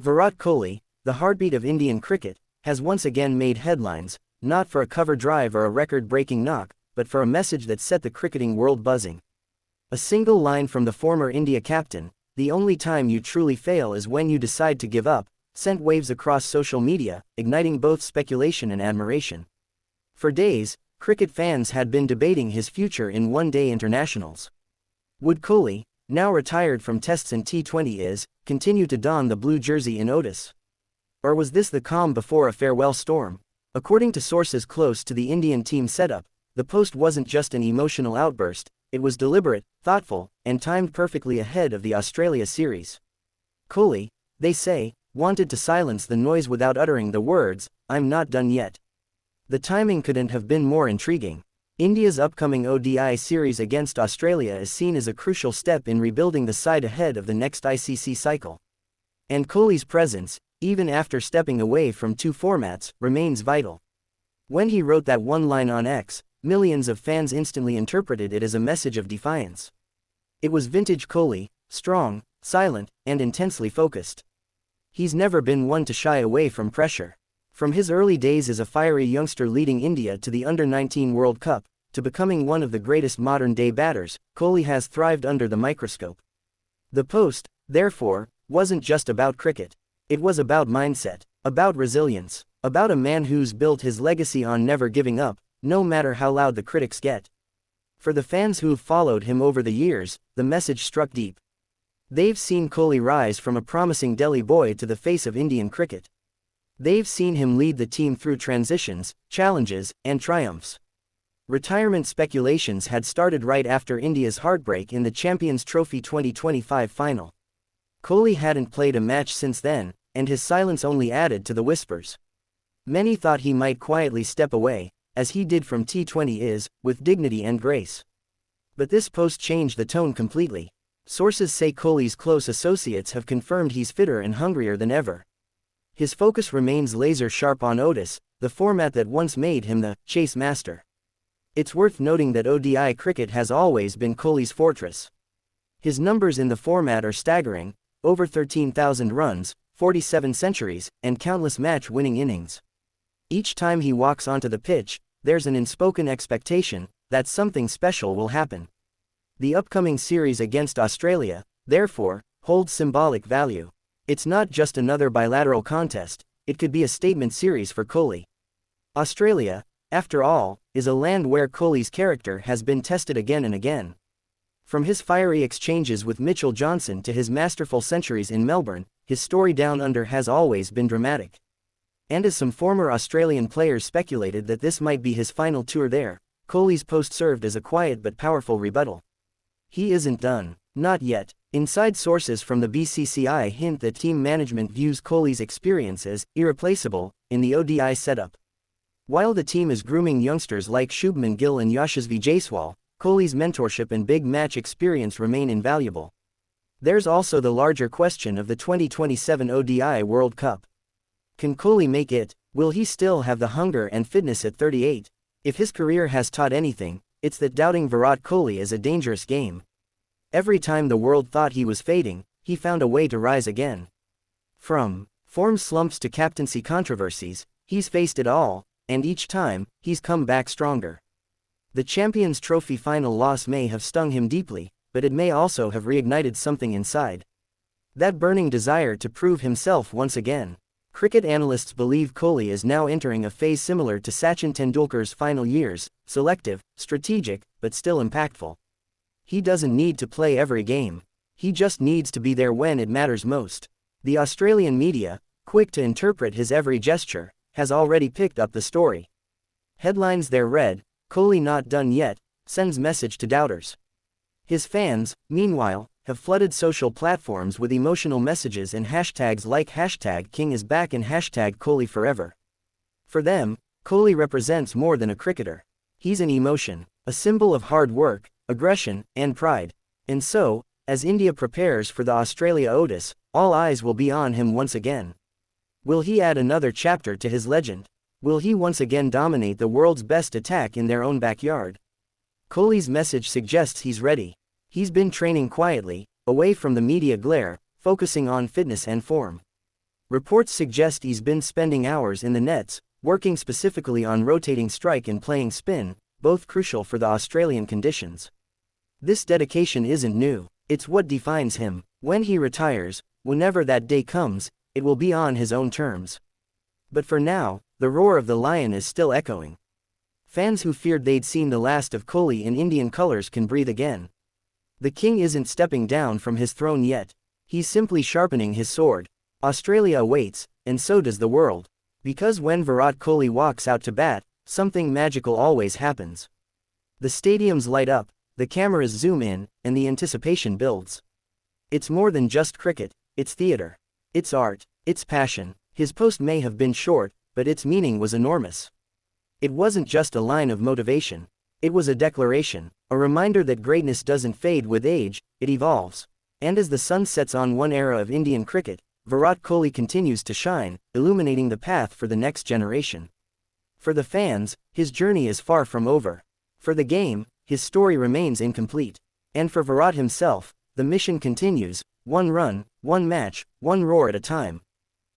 Virat Kohli, the heartbeat of Indian cricket, has once again made headlines, not for a cover drive or a record-breaking knock, but for a message that set the cricketing world buzzing. A single line from the former India captain, "The only time you truly fail is when you decide to give up," sent waves across social media, igniting both speculation and admiration. For days, cricket fans had been debating his future in one-day internationals. Would Kohli, now retired from Tests and T20Is, continue to don the blue jersey in ODIs? Or was this the calm before a farewell storm? According to sources close to the Indian team setup, the post wasn't just an emotional outburst, it was deliberate, thoughtful, and timed perfectly ahead of the Australia series. Kohli, they say, wanted to silence the noise without uttering the words, "I'm not done yet." The timing couldn't have been more intriguing. India's upcoming ODI series against Australia is seen as a crucial step in rebuilding the side ahead of the next ICC cycle. And Kohli's presence, even after stepping away from two formats, remains vital. When he wrote that one line on X, millions of fans instantly interpreted it as a message of defiance. It was vintage Kohli, strong, silent, and intensely focused. He's never been one to shy away from pressure. From his early days as a fiery youngster leading India to the Under-19 World Cup, to becoming one of the greatest modern-day batters, Kohli has thrived under the microscope. The post, therefore, wasn't just about cricket. It was about mindset, about resilience, about a man who's built his legacy on never giving up, no matter how loud the critics get. For the fans who've followed him over the years, the message struck deep. They've seen Kohli rise from a promising Delhi boy to the face of Indian cricket. They've seen him lead the team through transitions, challenges, and triumphs. Retirement speculations had started right after India's heartbreak in the Champions Trophy 2025 final. Kohli hadn't played a match since then, and his silence only added to the whispers. Many thought he might quietly step away, as he did from T20Is, with dignity and grace. But this post changed the tone completely. Sources say Kohli's close associates have confirmed he's fitter and hungrier than ever. His focus remains laser-sharp on ODIs, the format that once made him the chase master. It's worth noting that ODI cricket has always been Kohli's fortress. His numbers in the format are staggering, over 13,000 runs, 47 centuries, and countless match-winning innings. Each time he walks onto the pitch, there's an unspoken expectation that something special will happen. The upcoming series against Australia, therefore, holds symbolic value. It's not just another bilateral contest, it could be a statement series for Kohli. Australia, after all, is a land where Kohli's character has been tested again and again. From his fiery exchanges with Mitchell Johnson to his masterful centuries in Melbourne, his story down under has always been dramatic. And as some former Australian players speculated that this might be his final tour there, Kohli's post served as a quiet but powerful rebuttal. He isn't done. Not yet. Inside sources from the BCCI hint that team management views Kohli's experience as irreplaceable in the ODI setup. While the team is grooming youngsters like Shubman Gill and Yashasvi Jaiswal, Kohli's mentorship and big match experience remain invaluable. There's also the larger question of the 2027 ODI World Cup. Can Kohli make it? Will he still have the hunger and fitness at 38? If his career has taught anything, it's that doubting Virat Kohli is a dangerous game. Every time the world thought he was fading, he found a way to rise again. From form slumps to captaincy controversies, he's faced it all, and each time, he's come back stronger. The Champions Trophy final loss may have stung him deeply, but it may also have reignited something inside. That burning desire to prove himself once again. Cricket analysts believe Kohli is now entering a phase similar to Sachin Tendulkar's final years, selective, strategic, but still impactful. He doesn't need to play every game. He just needs to be there when it matters most. The Australian media, quick to interpret his every gesture, has already picked up the story. Headlines there read, "Kohli not done yet," sends message to doubters. His fans, meanwhile, have flooded social platforms with emotional messages and hashtags like #KingIsBack and #KohliForever. For them, Kohli represents more than a cricketer. He's an emotion, a symbol of hard work, aggression, and pride. And so, as India prepares for the Australia ODIs, all eyes will be on him once again. Will he add another chapter to his legend? Will he once again dominate the world's best attack in their own backyard? Kohli's message suggests he's ready. He's been training quietly, away from the media glare, focusing on fitness and form. Reports suggest he's been spending hours in the nets, working specifically on rotating strike and playing spin, both crucial for the Australian conditions. This dedication isn't new, it's what defines him. When he retires, whenever that day comes, it will be on his own terms. But for now, the roar of the lion is still echoing. Fans who feared they'd seen the last of Kohli in Indian colours can breathe again. The king isn't stepping down from his throne yet, he's simply sharpening his sword. Australia awaits, and so does the world. Because when Virat Kohli walks out to bat, something magical always happens. The stadiums light up, the cameras zoom in, and the anticipation builds. It's more than just cricket, it's theatre. It's art, it's passion. His post may have been short, but its meaning was enormous. It wasn't just a line of motivation. It was a declaration, a reminder that greatness doesn't fade with age, it evolves. And as the sun sets on one era of Indian cricket, Virat Kohli continues to shine, illuminating the path for the next generation. For the fans, his journey is far from over. For the game, his story remains incomplete. And for Virat himself, the mission continues, one run, one match, one roar at a time.